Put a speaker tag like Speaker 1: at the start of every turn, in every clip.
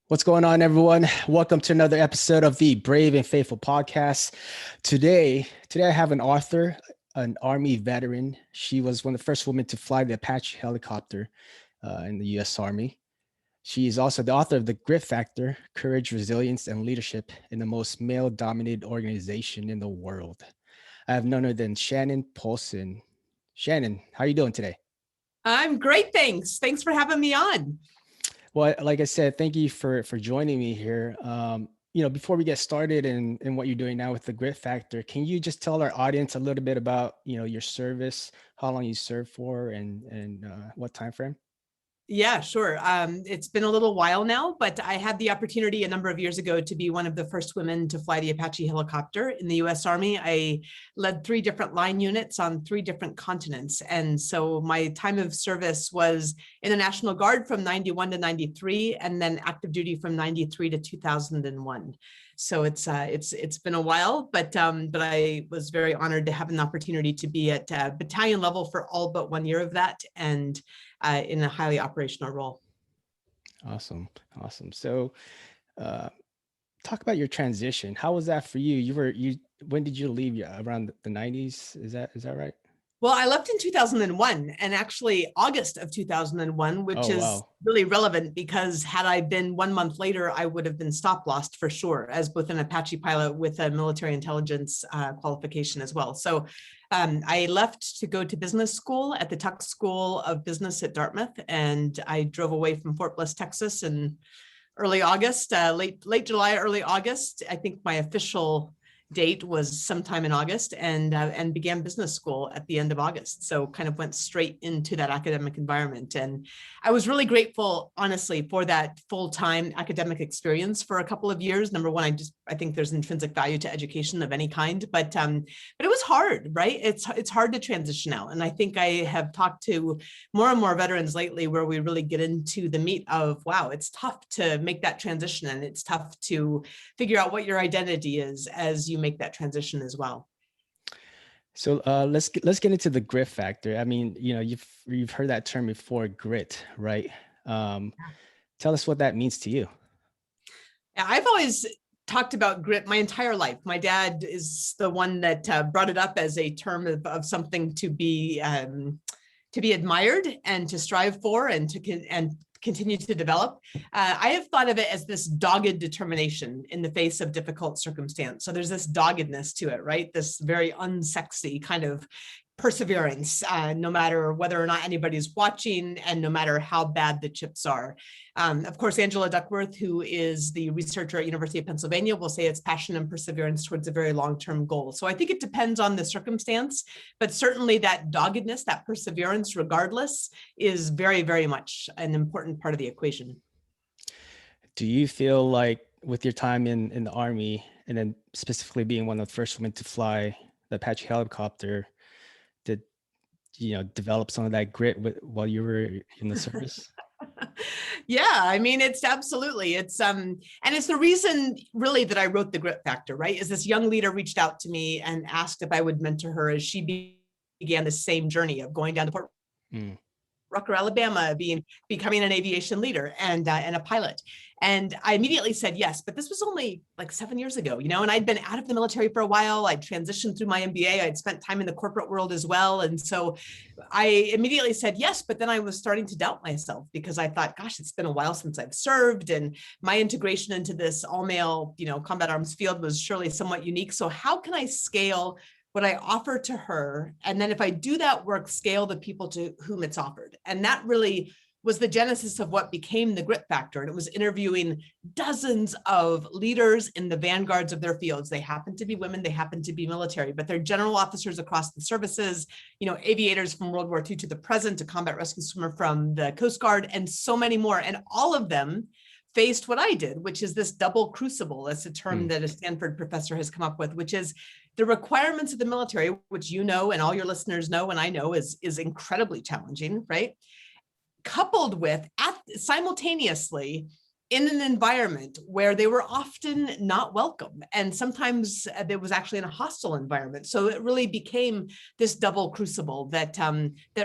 Speaker 1: What's going on, everyone? Welcome to another episode of the Brave and Faithful podcast. Today I have an author, an Army veteran. She was one of the first women to fly the Apache helicopter in the U.S. Army. She is also the author of The Grit Factor: Courage, Resilience, and Leadership in the Most Male-Dominated Organization in the World. I have none other than Shannon Polson. Shannon, how are you doing today?
Speaker 2: I'm great, thanks. Thanks for having me on.
Speaker 1: Well, like I said, thank you for joining me here. Before we get started and what you're doing now with the Grit Factor, can you just tell our audience a little bit about your service, how long you served for, and what time frame?
Speaker 2: Yeah, sure. It's been a little while now, but I had the opportunity a number of years ago to be one of the first women to fly the Apache helicopter in the US Army. I led 3 different line units on 3 different continents. And so my time of service was in the National Guard from 91 to 93, and then active duty from 93 to 2001. So it's been a while, but I was very honored to have an opportunity to be at battalion level for all but 1 year of that, and in a highly operational role.
Speaker 1: Awesome. So, talk about your transition. How was that for you? When did you leave? Around the 90s? Is that right?
Speaker 2: Well, I left in 2001, and actually August of 2001, which
Speaker 1: Oh,
Speaker 2: is
Speaker 1: wow.
Speaker 2: really relevant because had I been 1 month later, I would have been stop lost for sure, as both an Apache pilot with a military intelligence qualification as well. So I left to go to business school at the Tuck School of Business at Dartmouth, and I drove away from Fort Bliss, Texas in early August, late July, early August. I think my official date was sometime in August, and began business school at the end of August. So kind of went straight into that academic environment. And I was really grateful, honestly, for that full-time academic experience for a couple of years. Number one, I think there's intrinsic value to education of any kind, but it was hard, right? It's hard to transition out. And I think I have talked to more and more veterans lately where we really get into the meat of, wow, it's tough to make that transition, and it's tough to figure out what your identity is as you make that transition as well.
Speaker 1: So let's get into the grit factor. I mean, you've heard that term before, grit, right? Um, Tell us what that means to you.
Speaker 2: I've always talked about grit my entire life. My dad is the one that brought it up as a term of something to be admired and to strive for, and continue to develop. I have thought of it as this dogged determination in the face of difficult circumstance. So there's this doggedness to it, right? This very unsexy kind of perseverance, no matter whether or not anybody's watching, and no matter how bad the chips are. Of course, Angela Duckworth, who is the researcher at University of Pennsylvania, will say it's passion and perseverance towards a very long-term goal. So I think it depends on the circumstance, but certainly that doggedness, that perseverance, regardless, is very, very much an important part of the equation.
Speaker 1: Do you feel like with your time in the Army, and then specifically being one of the first women to fly the Apache helicopter, did develop some of that grit while you were in the service?
Speaker 2: Yeah, I mean, it's absolutely, and it's the reason really that I wrote The Grit Factor, right? Is this young leader reached out to me and asked if I would mentor her as she began the same journey of going down to Fort Rucker, Alabama, becoming an aviation leader and a pilot. And I immediately said yes, but this was only like 7 years ago, and I'd been out of the military for a while. I'd transitioned through my MBA. I'd spent time in the corporate world as well. And so I immediately said yes, but then I was starting to doubt myself because I thought, gosh, it's been a while since I've served, and my integration into this all-male, combat arms field was surely somewhat unique. So how can I scale what I offer to her? And then if I do that work, scale the people to whom it's offered. And that really was the genesis of what became the Grit Factor. And it was interviewing dozens of leaders in the vanguards of their fields. They happen to be women, they happen to be military, but they're general officers across the services, aviators from World War II to the present, a combat rescue swimmer from the Coast Guard, and so many more. And all of them faced what I did, which is this double crucible. That's a term that a Stanford professor has come up with, which is the requirements of the military, which and all your listeners know, and I know is incredibly challenging, right? Coupled with simultaneously in an environment where they were often not welcome. And sometimes it was actually in a hostile environment. So it really became this double crucible that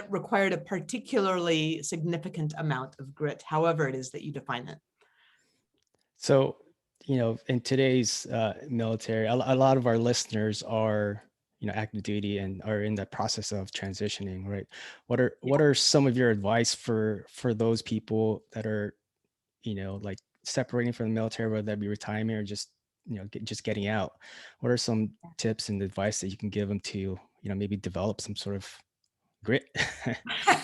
Speaker 2: required a particularly significant amount of grit, however it is that you define it.
Speaker 1: So, in today's military, a lot of our listeners are, active duty and are in the process of transitioning, right? What are some of your advice for those people that are, like separating from the military, whether that be retirement or just, just getting out? What are some tips and advice that you can give them to, maybe develop some sort of grit?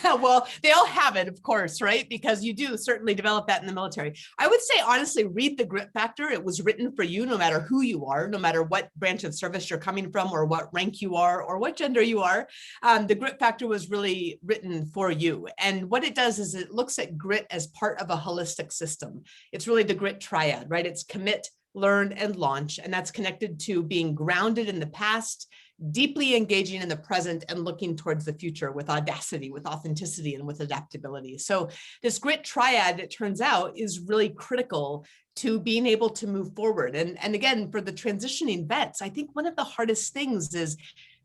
Speaker 2: Well, they all have it, of course, right? Because you do certainly develop that in the military. I would say, honestly, read the Grit Factor. It was written for you, no matter who you are, no matter what branch of service you're coming from, or what rank you are, or what gender you are. The Grit Factor was really written for you. And what it does is it looks at grit as part of a holistic system. It's really the grit triad, right? It's commit, learn, and launch. And that's connected to being grounded in the past, deeply engaging in the present, and looking towards the future with audacity, with authenticity, and with adaptability. So this grit triad, it turns out, is really critical to being able to move forward. And again, for the transitioning vets, I think one of the hardest things is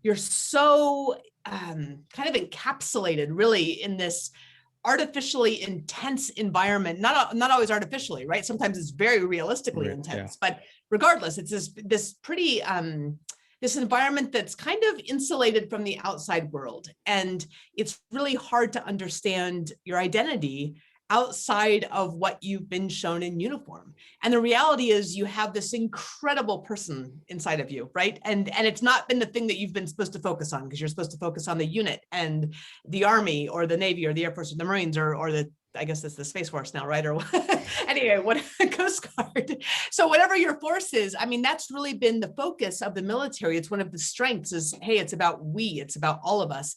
Speaker 2: you're so kind of encapsulated really in this artificially intense environment, not always artificially, right? Sometimes it's very realistically intense, but regardless, it's this pretty this environment that's kind of insulated from the outside world. And it's really hard to understand your identity outside of what you've been shown in uniform. And the reality is you have this incredible person inside of you, right? And it's not been the thing that you've been supposed to focus on, because you're supposed to focus on the unit and the Army or the Navy or the Air Force or the Marines or the, I guess it's the Space Force now, right? Or anyway, what Coast Guard. So whatever your force is, I mean, that's really been the focus of the military. It's one of the strengths is, hey, it's about we, it's about all of us.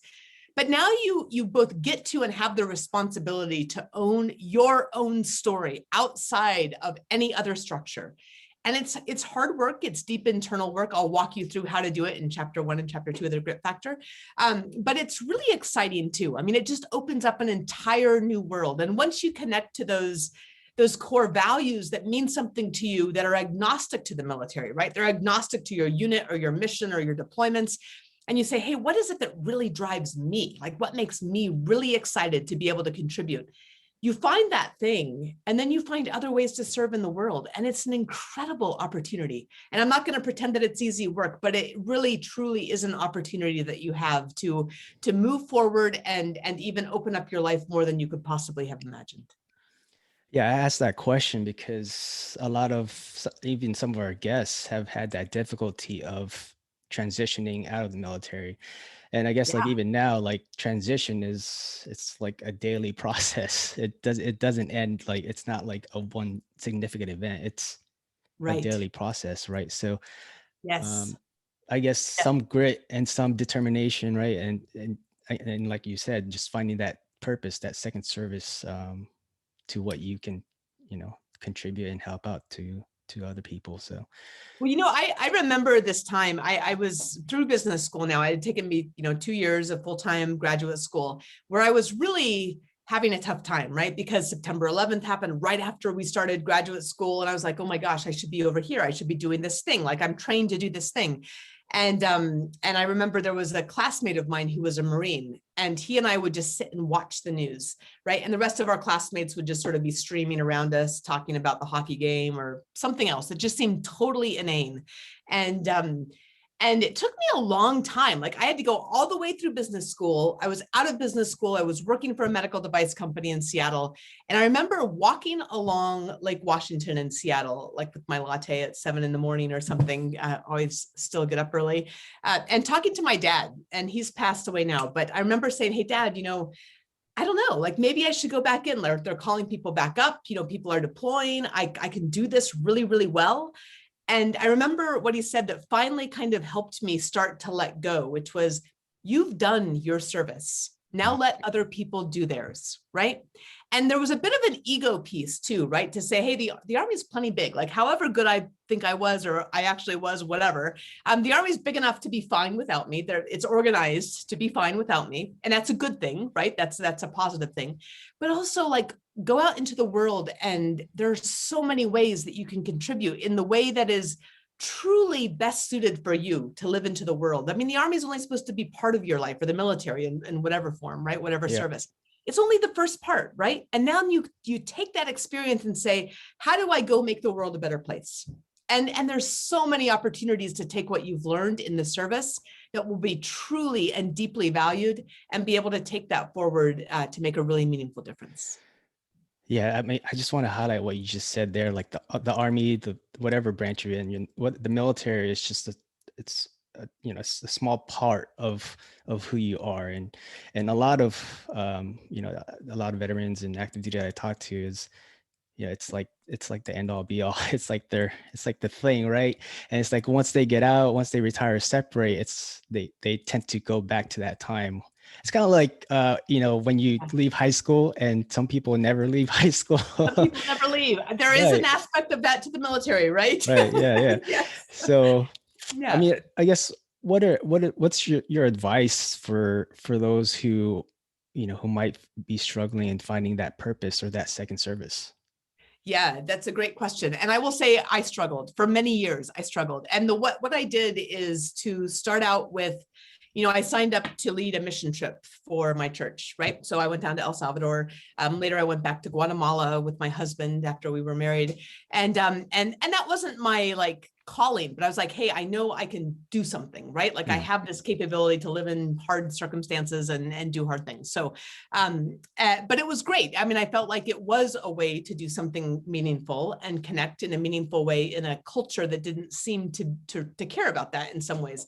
Speaker 2: But now you both get to and have the responsibility to own your own story outside of any other structure. And it's hard work. It's deep internal work. I'll walk you through how to do it in chapter 1 and chapter 2 of the Grit Factor. But it's really exciting too. I mean, it just opens up an entire new world. And once you connect to those core values that mean something to you, that are agnostic to the military, right? They're agnostic to your unit or your mission or your deployments. And you say, hey, what is it that really drives me? Like, what makes me really excited to be able to contribute? You find that thing, and then you find other ways to serve in the world. And it's an incredible opportunity. And I'm not going to pretend that it's easy work, but it really, truly is an opportunity that you have to move forward and even open up your life more than you could possibly have imagined.
Speaker 1: Yeah, I asked that question because a lot of even some of our guests have had that difficulty of transitioning out of the military. And I guess like even now, like transition it's like a daily process. It doesn't end, like it's not like a one significant event. It's a daily process, right? So
Speaker 2: yes.
Speaker 1: I guess some grit and some determination, right? And like you said, just finding that purpose, that second service to what you can, contribute and help out to other people. So
Speaker 2: well, I remember this time I was through business school now. It had taken me, 2 years of full-time graduate school where I was really having a tough time, right? Because September 11th happened right after we started graduate school. And I was like, oh my gosh, I should be over here. I should be doing this thing. Like I'm trained to do this thing. And I remember there was a classmate of mine who was a Marine, and he and I would just sit and watch the news, right? And the rest of our classmates would just sort of be streaming around us, talking about the hockey game or something else that just seemed totally inane. And it took me a long time. Like I had to go all the way through business school. I was out of business school. I was working for a medical device company in Seattle. And I remember walking along Lake Washington in Seattle, like with my latte at 7 a.m. or something, always still get up early, and talking to my dad. And he's passed away now. But I remember saying, hey, Dad, I don't know, like maybe I should go back in. They're calling people back up. People are deploying. I can do this really, really well. And I remember what he said that finally kind of helped me start to let go, which was, you've done your service. Now let other people do theirs, right? And there was a bit of an ego piece too, right? To say, hey, the Army's plenty big. Like however good I think I was, or I actually was, whatever. The Army's big enough to be fine without me. It's organized to be fine without me. And that's a good thing, right? That's a positive thing. But also like, go out into the world, and there's so many ways that you can contribute in the way that is truly best suited for you to live into the world. I mean, the Army is only supposed to be part of your life, or the military in whatever form, right? Whatever service. It's only the first part, right? And now you take that experience and say, how do I go make the world a better place? And there's so many opportunities to take what you've learned in the service that will be truly and deeply valued, and be able to take that forward to make a really meaningful difference.
Speaker 1: Yeah, I mean, I just want to highlight what you just said there, like the army, the whatever branch you're in, what the military is just it's it's a small part of who you are, and a lot of a lot of veterans and active duty that I talk to is, it's like the end all be all. It's like the thing, right? And it's like once they get out, once they retire or separate, they tend to go back to that time. It's kind of like when you leave high school, and some people never leave high school.
Speaker 2: Some people never leave. There is an aspect of that to the military, right?
Speaker 1: Right. Yeah.
Speaker 2: Yes.
Speaker 1: So,
Speaker 2: Yeah.
Speaker 1: I mean, I guess what's your advice for those who who might be struggling in finding that purpose or that second service?
Speaker 2: Yeah, that's a great question. And I will say I struggled for many years. I struggled. And what I did is to start out with, I signed up to lead a mission trip for my church, right? So I went down to El Salvador. Later, I went back to Guatemala with my husband after we were married. And that wasn't my calling, but I was like, hey, I know I can do something, right? Like I have this capability to live in hard circumstances and do hard things. So, but it was great. I mean, I felt like it was a way to do something meaningful and connect in a meaningful way in a culture that didn't seem to care about that in some ways.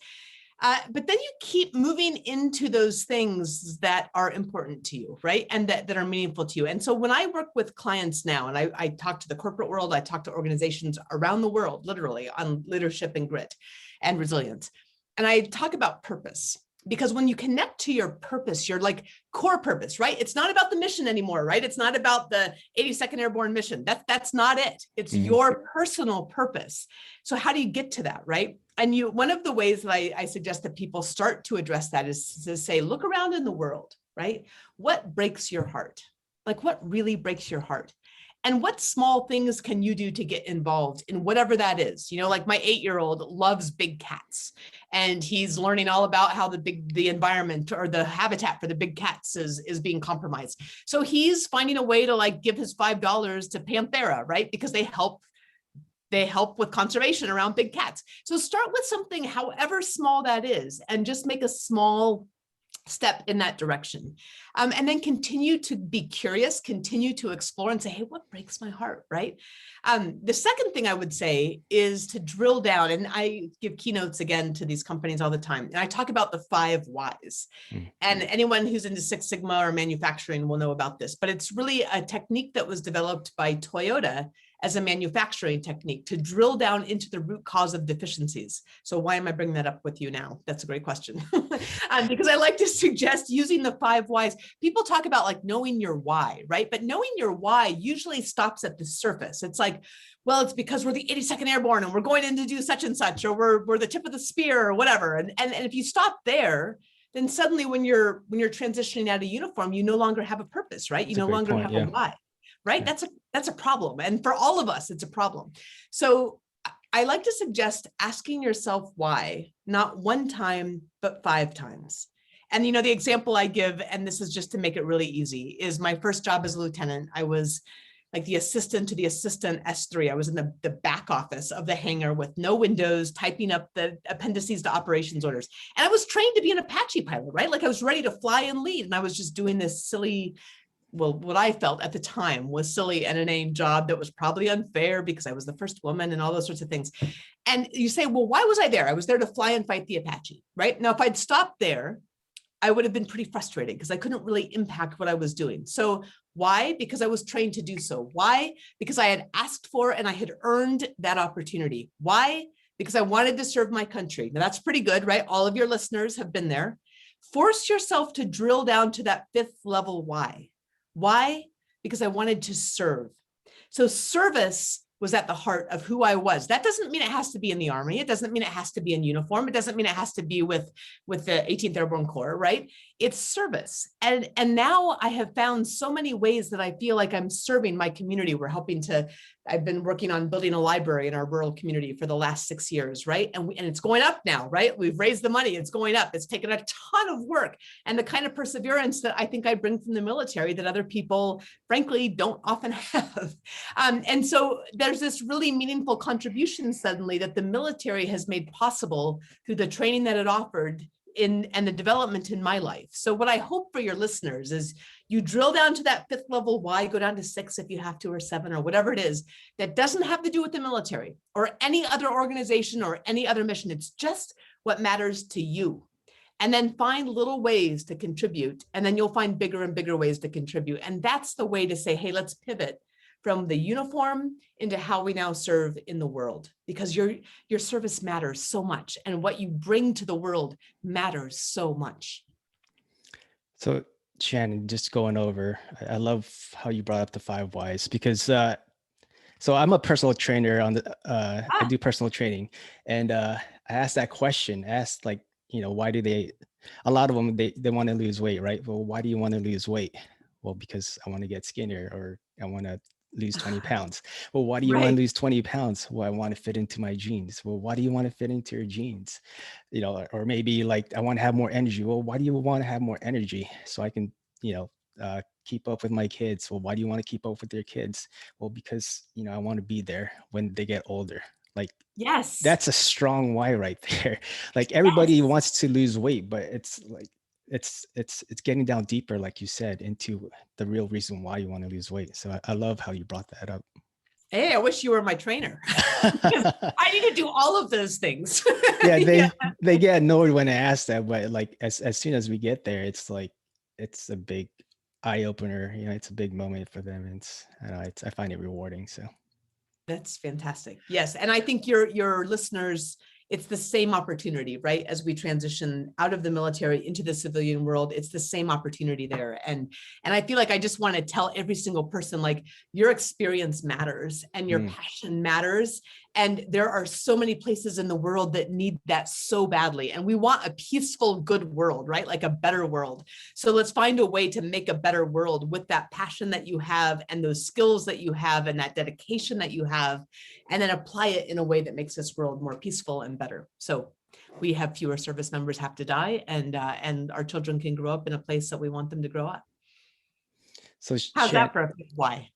Speaker 2: But then you keep moving into those things that are important to you, right? And that are meaningful to you. And so when I work with clients now, and I talk to the corporate world, I talk to organizations around the world, literally, on leadership and grit and resilience. And I talk about purpose. Because when you connect to your purpose, your core purpose, right? It's not about the mission anymore, right? It's not about the 82nd Airborne mission. That's not it. It's your personal purpose. So how do you get to that, right? And one of the ways that I suggest that people start to address that is to say, look around in the world, right? What breaks your heart? Like what really breaks your heart? And what small things can you do to get involved in whatever that is? Like my 8-year-old loves big cats, and he's learning all about how the environment or the habitat for the big cats is being compromised. So he's finding a way to give his $5 to Panthera, right? Because they help with conservation around big cats. So start with something, however small that is, and just make a small step in that direction. And then continue to be curious, continue to explore and say, hey, what breaks my heart, right? The second thing I would say is to drill down, and I give keynotes again to these companies all the time. And I talk about the 5 whys. And anyone who's into Six Sigma or manufacturing will know about this, but it's really a technique that was developed by Toyota as a manufacturing technique to drill down into the root cause of deficiencies. So why am I bringing that up with you now? That's a great question. Because I like to suggest using the 5 whys. People talk about knowing your why, right? But knowing your why usually stops at the surface. It's well, it's because we're the 82nd Airborne and we're going in to do such and such, or we're the tip of the spear or whatever. And if you stop there, then suddenly when you're transitioning out of uniform, you no longer have a purpose, right? You no longer have a why. Right? That's a problem. And for all of us, it's a problem. So I like to suggest asking yourself why, not 1 time, but 5 times. And, the example I give, and this is just to make it really easy, is my first job as a lieutenant. I was the assistant to the assistant S3. I was in the back office of the hangar with no windows, typing up the appendices to operations orders. And I was trained to be an Apache pilot, right? I was ready to fly and lead. And I was just doing this silly, what I felt at the time was silly and a name job that was probably unfair because I was the first woman and all those sorts of things. And you say, well, why was I there? I was there to fly and fight the Apache, right? Now, if I'd stopped there, I would have been pretty frustrated because I couldn't really impact what I was doing. So why? Because I was trained to do so. Why? Because I had asked for and I had earned that opportunity. Why? Because I wanted to serve my country. Now that's pretty good, right? All of your listeners have been there. Force yourself to drill down to that 5th level why. Why? Because I wanted to serve. So service was at the heart of who I was. That doesn't mean it has to be in the Army. It doesn't mean it has to be in uniform. It doesn't mean it has to be with the 18th Airborne Corps, right? It's service. And now I have found so many ways that I feel like I'm serving my community. I've been working on building a library in our rural community for the last 6 years, right? And it's going up now, right? We've raised the money, it's going up. It's taken a ton of work and the kind of perseverance that I think I bring from the military that other people, frankly, don't often have. And so there's this really meaningful contribution suddenly that the military has made possible through the training that it offered and the development in my life. So what I hope for your listeners is you drill down to that 5th level why, go down to 6 if you have to, or 7, or whatever it is, that doesn't have to do with the military or any other organization or any other mission. It's just what matters to you. And then find little ways to contribute. And then you'll find bigger and bigger ways to contribute. And that's the way to say, hey, let's pivot from the uniform into how we now serve in the world, because your service matters so much and what you bring to the world matters so much.
Speaker 1: So Shannon, just going over, I love how you brought up the 5 whys, because so I'm a personal trainer I do personal training, and I asked that question, like, why do a lot of them, they want to lose weight, right? Well, why do you want to lose weight? Well, because I want to get skinnier, or I want to lose 20 pounds. Well, why do you want to lose 20 pounds? Well, I want to fit into my jeans. Well, why do you want to fit into your jeans? Or maybe like, I want to have more energy. Well, why do you want to have more energy? So I can, keep up with my kids. Well, why do you want to keep up with your kids? Well, because, I want to be there when they get older. Like,
Speaker 2: yes,
Speaker 1: that's a strong why right there. Like, everybody wants to lose weight, but it's like, it's getting down deeper, like you said, into the real reason why you want to lose weight. So I love how you brought that up.
Speaker 2: Hey, I wish you were my trainer. I need to do all of those things.
Speaker 1: They get annoyed when I ask that, but like as soon as we get there, it's like, it's a big eye opener. It's a big moment for them. And I find it rewarding. So
Speaker 2: that's fantastic. Yes. And I think your listeners, it's the same opportunity, right? As we transition out of the military into the civilian world, it's the same opportunity there. And I feel like I just want to tell every single person, like, your experience matters and your passion matters. And there are so many places in the world that need that so badly. And we want a peaceful, good world, right? Like a better world. So let's find a way to make a better world with that passion that you have and those skills that you have and that dedication that you have, and then apply it in a way that makes this world more peaceful and better. So we have fewer service members have to die, and our children can grow up in a place that we want them to grow up.
Speaker 1: So
Speaker 2: how's that for a why?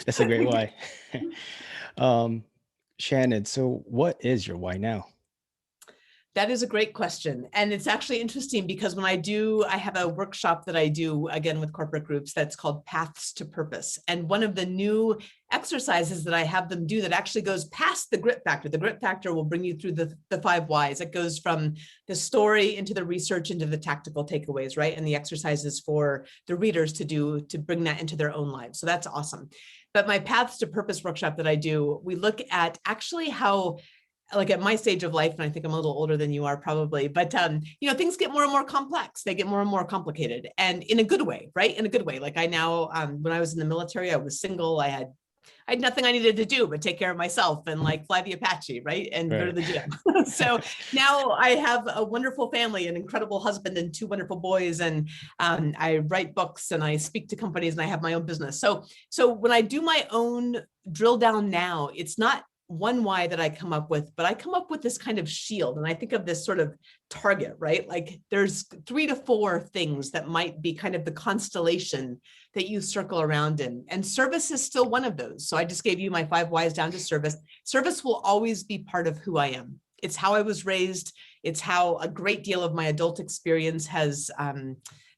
Speaker 1: That's a great why. Shannon, so what is your why now?
Speaker 2: That is a great question. And it's actually interesting because when I have a workshop that I do again with corporate groups that's called Paths to Purpose. And one of the new exercises that I have them do that actually goes past the grit factor. The grit factor will bring you through the 5 whys. It goes from the story into the research into the tactical takeaways, right? And the exercises for the readers to bring that into their own lives. So that's awesome. But my Paths to Purpose workshop that I do, we look at actually how, like at my stage of life, and I think I'm a little older than you are probably, but things get more and more complex. They get more and more complicated, and in a good way, right? In a good way. Like I now, when I was in the military, I was single. I had nothing I needed to do but take care of myself and like fly the Apache, right? And go to the gym. So now I have a wonderful family, an incredible husband and 2 wonderful boys. And I write books and I speak to companies and I have my own business. So when I do my own drill down now, it's not one why that I come up with, but I come up with this kind of shield. And I think of this sort of target, right? Like there's 3 to 4 things that might be kind of the constellation that you circle around in. And service is still one of those. So I just gave you my 5 whys down to service. Service will always be part of who I am. It's how I was raised. It's how a great deal of my adult experience has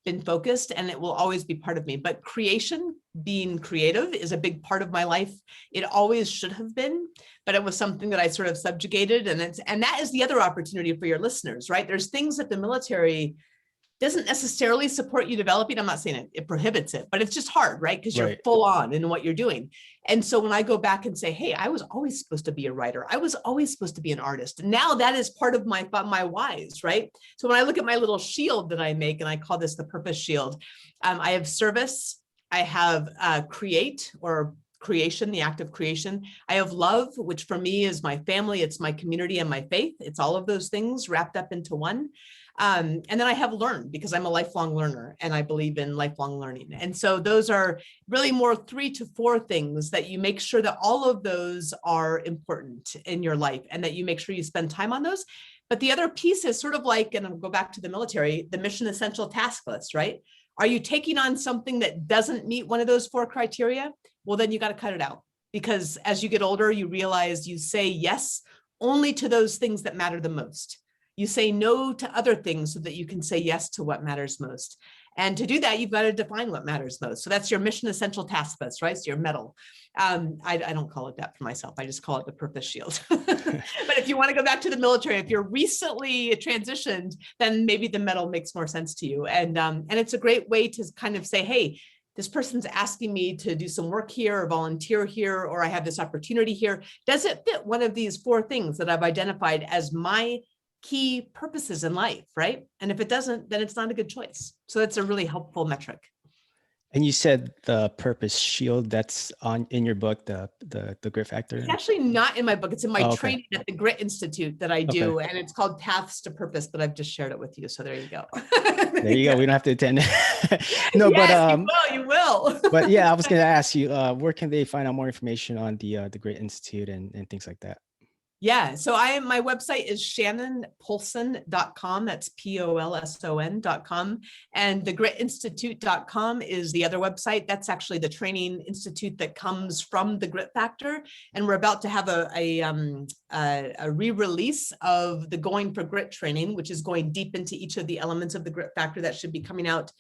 Speaker 2: been focused, and it will always be part of me. But creation, being creative, is a big part of my life. It always should have been, but it was something that I sort of subjugated. And that is the other opportunity for your listeners, right? There's things that the military doesn't necessarily support you developing. I'm not saying it prohibits it, but it's just hard, right? Because you're full on in what you're doing. And so when I go back and say, hey, I was always supposed to be a writer. I was always supposed to be an artist. Now that is part of my whys, right? So when I look at my little shield that I make, and I call this the purpose shield, I have service, I have create or creation, the act of creation. I have love, which for me is my family, it's my community and my faith. It's all of those things wrapped up into one. And then I have learn, because I'm a lifelong learner and I believe in lifelong learning. And so those are really more 3 to 4 things that you make sure that all of those are important in your life and that you make sure you spend time on those. But the other piece is sort of like, and I'll go back to the military, the mission essential task list, right? Are you taking on something that doesn't meet one of those 4 criteria? Well, then you got to cut it out, because as you get older, you realize you say yes only to those things that matter the most. You say no to other things so that you can say yes to what matters most. And to do that, you've got to define what matters most. So that's your mission essential task list, right? So your medal. I don't call it that for myself. I just call it the purpose shield. But if you want to go back to the military, if you're recently transitioned, then maybe the medal makes more sense to you. And it's a great way to kind of say, hey, this person's asking me to do some work here or volunteer here, or I have this opportunity here. Does it fit one of these 4 things that I've identified as my key purposes in life, right? And if it doesn't, then it's not a good choice. So that's a really helpful metric.
Speaker 1: And you said the purpose shield, that's in your book, the Grit Factor?
Speaker 2: It's actually not in my book. It's in my training at the Grit Institute that I do. And it's called Paths to Purpose, but I've just shared it with you. So there you go.
Speaker 1: There you go. We don't have to attend. No,
Speaker 2: yes, you will.
Speaker 1: But yeah, I was going to ask you, where can they find out more information on the Grit Institute and things like that?
Speaker 2: Yeah, so my website is shannonpolson.com. That's POLSON.com. And the gritinstitute.com is the other website. That's actually the training institute that comes from the Grit Factor. And we're about to have a re-release of the Going for Grit training, which is going deep into each of the elements of the Grit Factor. That should be coming out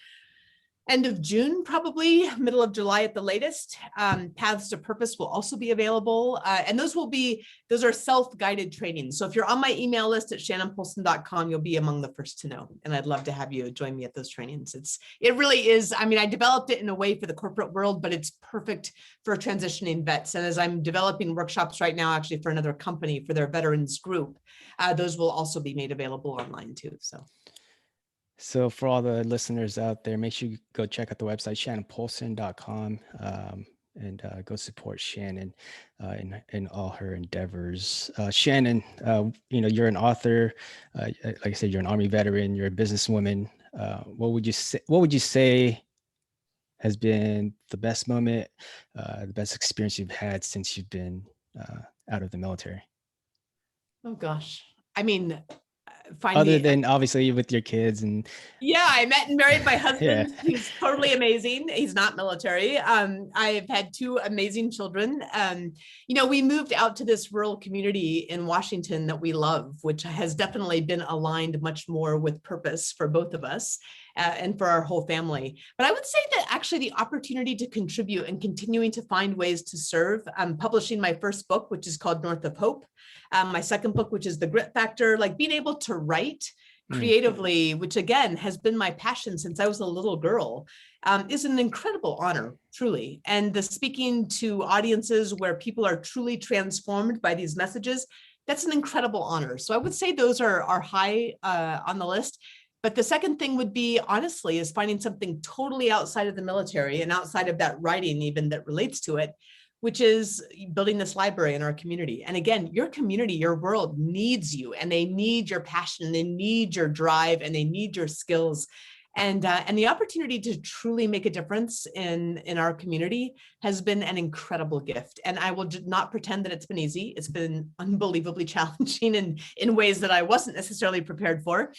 Speaker 2: end of June, probably middle of July at the latest. Paths to Purpose will also be available. And those are self-guided trainings. So if you're on my email list at shannonpolson.com, you'll be among the first to know. And I'd love to have you join me at those trainings. It really is. I mean, I developed it in a way for the corporate world, but it's perfect for transitioning vets. And as I'm developing workshops right now, actually for another company, for their veterans group, those will also be made available online too.
Speaker 1: So for all the listeners out there, make sure you go check out the website, shannonpolson.com, and go support Shannon in all her endeavors. Shannon, you're an author. Like I said, you're an Army veteran. You're a businesswoman. What would you say has been the best moment, the best experience you've had since you've been out of the military?
Speaker 2: Oh gosh, I mean,
Speaker 1: other than obviously with your kids and
Speaker 2: I met and married my husband.
Speaker 1: Yeah.
Speaker 2: He's totally amazing. He's not military. I've had 2 amazing children. We moved out to this rural community in Washington that we love, which has definitely been aligned much more with purpose for both of us and for our whole family. But I would say that actually the opportunity to contribute and continuing to find ways to serve. I'm publishing my first book, which is called North of Hope. My second book, which is The Grit Factor, like being able to write creatively, which again has been my passion since I was a little girl, is an incredible honor, truly. And the speaking to audiences where people are truly transformed by these messages, that's an incredible honor. So I would say those are high on the list. But the second thing would be, honestly, is finding something totally outside of the military and outside of that writing even that relates to it, which is building this library in our community. And again, your community, your world needs you, and they need your passion, they need your drive, and they need your skills. And the opportunity to truly make a difference in our community has been an incredible gift. And I will not pretend that it's been easy. It's been unbelievably challenging in ways that I wasn't necessarily prepared for.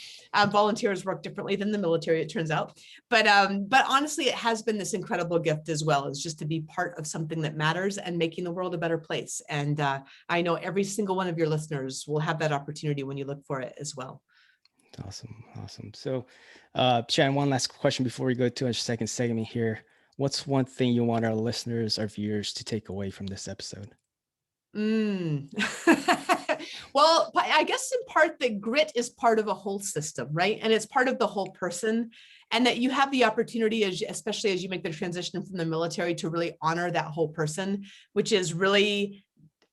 Speaker 2: Volunteers work differently than the military, it turns out. But honestly, it has been this incredible gift as well, is just to be part of something that matters and making the world a better place. And I know every single one of your listeners will have that opportunity when you look for it as well.
Speaker 1: Awesome. So, Shannon, one last question before we go to our second segment here. What's one thing you want our listeners, our viewers, to take away from this episode?
Speaker 2: Well, I guess in part that grit is part of a whole system, right? And it's part of the whole person, and that you have the opportunity, especially as you make the transition from the military, to really honor that whole person, which is really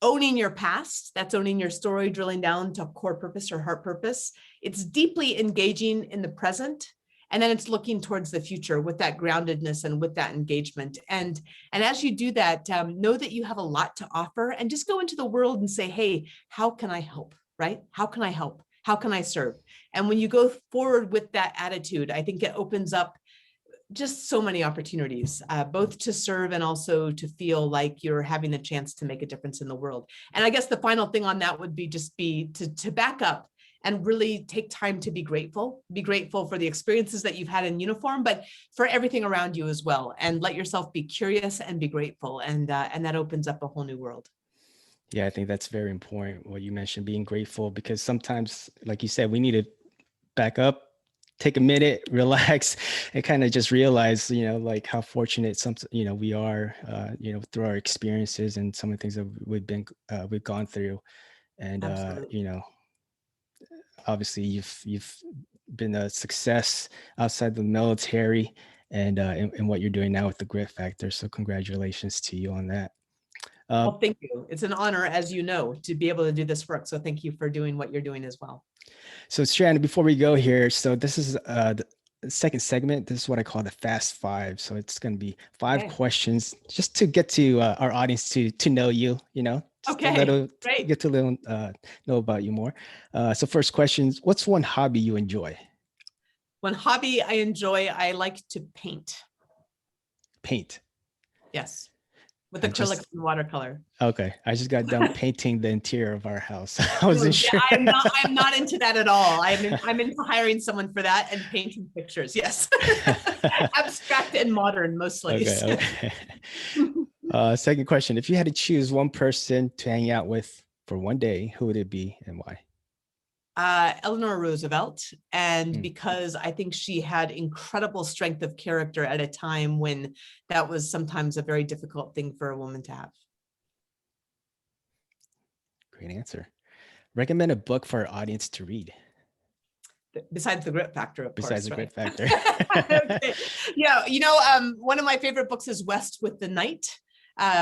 Speaker 2: owning your past. That's owning your story, drilling down to core purpose or heart purpose. It's deeply engaging in the present. And then it's looking towards the future with that groundedness and with that engagement. And as you do that, know that you have a lot to offer, and just go into the world and say, hey, how can I help, right? How can I help? How can I serve? And when you go forward with that attitude, I think it opens up just so many opportunities, both to serve and also to feel like you're having a chance to make a difference in the world. And I guess the final thing on that would be to back up and really take time to be grateful for the experiences that you've had in uniform, but for everything around you as well. And let yourself be curious and be grateful. And that opens up a whole new world.
Speaker 1: Yeah, I think that's very important, what you mentioned, being grateful, because sometimes, like you said, we need to back up, take a minute, relax, and kind of just realize, like how fortunate we are, through our experiences and some of the things that we've gone through. And,
Speaker 2: Absolutely.
Speaker 1: obviously you've been a success outside the military and in what you're doing now with the Grit Factor. So congratulations to you on that.
Speaker 2: Well, thank you. It's an honor, as you know, to be able to do this work. So thank you for doing what you're doing as well.
Speaker 1: So Shannon, before we go here, so this is the second segment. This is what I call the Fast Five. So it's going to be five questions just to get to our audience to know you, just a little,
Speaker 2: great.
Speaker 1: get to know about you more. So first questions, what's one hobby you enjoy?
Speaker 2: One hobby I enjoy, I like to paint.
Speaker 1: Paint.
Speaker 2: Yes. With acrylics and watercolor.
Speaker 1: Okay. I just got done painting the interior of our house. I wasn't sure.
Speaker 2: I'm not into that at all. I'm into hiring someone for that and painting pictures. Yes. Abstract and modern mostly.
Speaker 1: Okay. Second question. If you had to choose one person to hang out with for one day, who would it be and why?
Speaker 2: Eleanor Roosevelt. And because I think she had incredible strength of character at a time when that was sometimes a very difficult thing for a woman to have.
Speaker 1: Great answer. Recommend a book for our audience to read.
Speaker 2: Besides the Grit Factor, of course.
Speaker 1: Besides the Grit Factor.
Speaker 2: Okay. Yeah, one of my favorite books is West with the Night,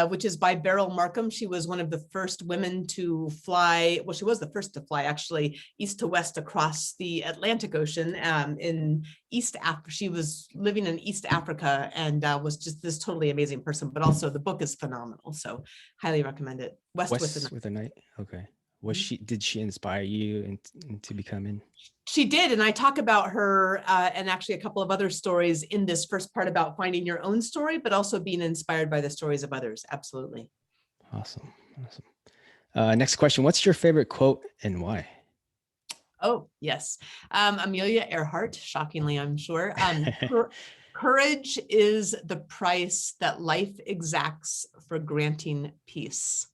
Speaker 2: which is by Beryl Markham. She was one of the first women to fly. Well, she was the first to fly actually east to west across the Atlantic Ocean in East Africa. She was living in East Africa and was just this totally amazing person, but also the book is phenomenal. So highly recommend it. West with the Night.
Speaker 1: Okay. Did she inspire you into becoming?
Speaker 2: She did. And I talk about her and actually a couple of other stories in this first part about finding your own story, but also being inspired by the stories of others. Absolutely.
Speaker 1: Awesome. Next question. What's your favorite quote and why?
Speaker 2: Oh, yes. Amelia Earhart, shockingly, I'm sure. Courage is the price that life exacts for granting peace.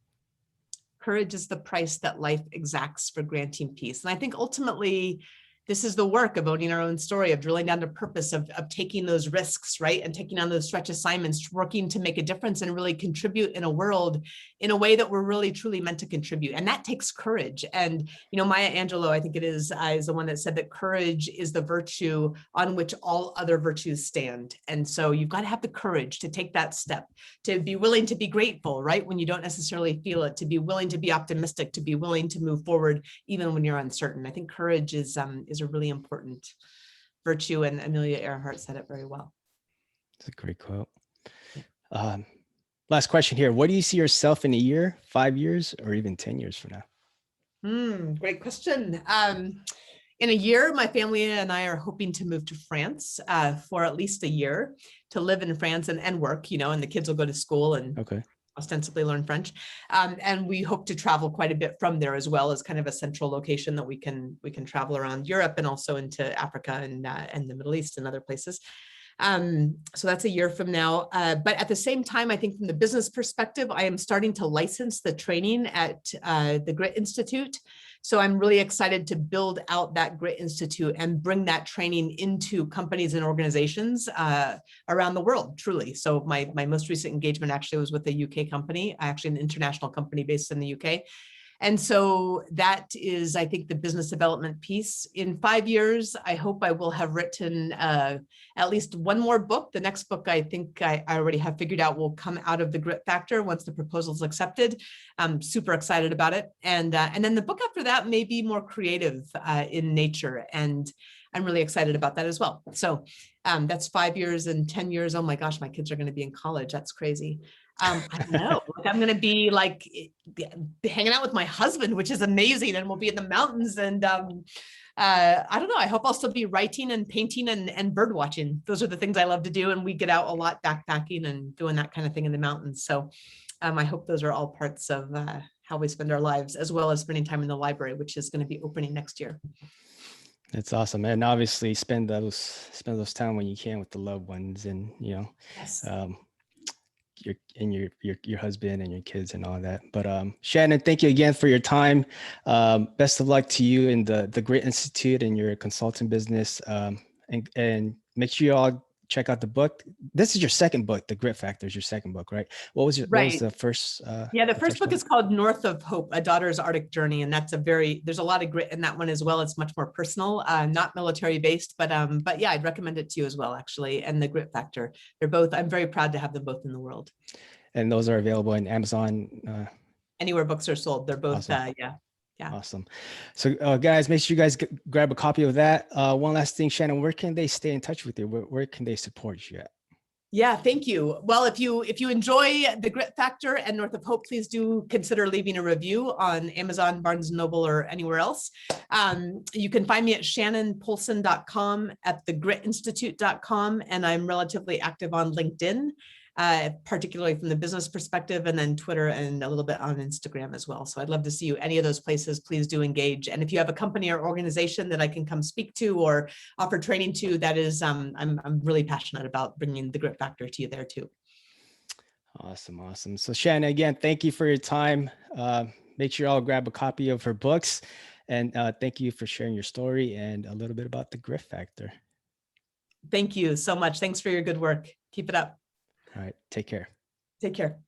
Speaker 2: Courage is the price that life exacts for granting peace. And I think ultimately, this is the work of owning our own story, of drilling down to purpose, of taking those risks, right? And taking on those stretch assignments, working to make a difference and really contribute in a world in a way that we're really truly meant to contribute. And that takes courage. And, Maya Angelou, I think it is the one that said that courage is the virtue on which all other virtues stand. And so you've got to have the courage to take that step, to be willing to be grateful, right? When you don't necessarily feel it, to be willing to be optimistic, to be willing to move forward, even when you're uncertain. I think courage is a really important virtue, and Amelia Earhart said it very well.
Speaker 1: It's a great quote. Last question here. What do you see yourself in a year, 5 years, or even 10 years from now?
Speaker 2: Great question. In a year, my family and I are hoping to move to France for at least a year to live in France and work, and the kids will go to school and ostensibly learn French. And we hope to travel quite a bit from there as well as kind of a central location that we can travel around Europe and also into Africa and the Middle East and other places. So that's a year from now. But at the same time, I think from the business perspective, I am starting to license the training at the Grit Institute. So I'm really excited to build out that Grit Institute and bring that training into companies and organizations around the world, truly. So my most recent engagement actually was with a UK company, actually an international company based in the UK. And so that is, I think, the business development piece. In 5 years, I hope I will have written at least one more book. The next book, I think I already have figured out, will come out of the Grit Factor once the proposal is accepted. I'm super excited about it. And then the book after that may be more creative in nature. And I'm really excited about that as well. So that's 5 years and 10 years. Oh my gosh, my kids are going to be in college. That's crazy. I don't know. Like, I'm going to be like hanging out with my husband, which is amazing. And we'll be in the mountains. And I don't know. I hope I'll still be writing and painting and bird watching. Those are the things I love to do. And we get out a lot backpacking and doing that kind of thing in the mountains. So I hope those are all parts of how we spend our lives, as well as spending time in the library, which is going to be opening next year.
Speaker 1: That's awesome. And obviously spend those time when you can with the loved ones, and,
Speaker 2: Yes.
Speaker 1: your husband and your kids and all that. But Shannon, thank you again for your time. Best of luck to you in the Grit Institute and your consulting business. And make sure you all check out the book. This is your second book. The Grit Factor is your second book, right? What was the first?
Speaker 2: The first book is called North of Hope, A Daughter's Arctic Journey. And that's there's a lot of grit in that one as well. It's much more personal, not military based, but yeah, I'd recommend it to you as well, actually. And the Grit Factor, they're both, I'm very proud to have them both in the world.
Speaker 1: And those are available in Amazon.
Speaker 2: Anywhere books are sold. They're both,
Speaker 1: awesome.
Speaker 2: Yeah.
Speaker 1: Awesome. So guys, make sure you guys grab a copy of that. One last thing, Shannon, where can they stay in touch with you? Where can they support you at?
Speaker 2: Yeah, thank you. Well, if you enjoy the Grit Factor and North of Hope, please do consider leaving a review on Amazon, Barnes & Noble, or anywhere else. You can find me at shannonpolson.com, at thegritinstitute.com, and I'm relatively active on LinkedIn, particularly from the business perspective, and then Twitter and a little bit on Instagram as well. So I'd love to see you any of those places. Please do engage. And if you have a company or organization that I can come speak to or offer training to, that is, I'm really passionate about bringing the Grit Factor to you there too.
Speaker 1: Awesome. So Shannon, again, thank you for your time. Make sure you all grab a copy of her books, and thank you for sharing your story and a little bit about the Grit Factor.
Speaker 2: Thank you so much. Thanks for your good work. Keep it up.
Speaker 1: All right. Take care.
Speaker 2: Take care.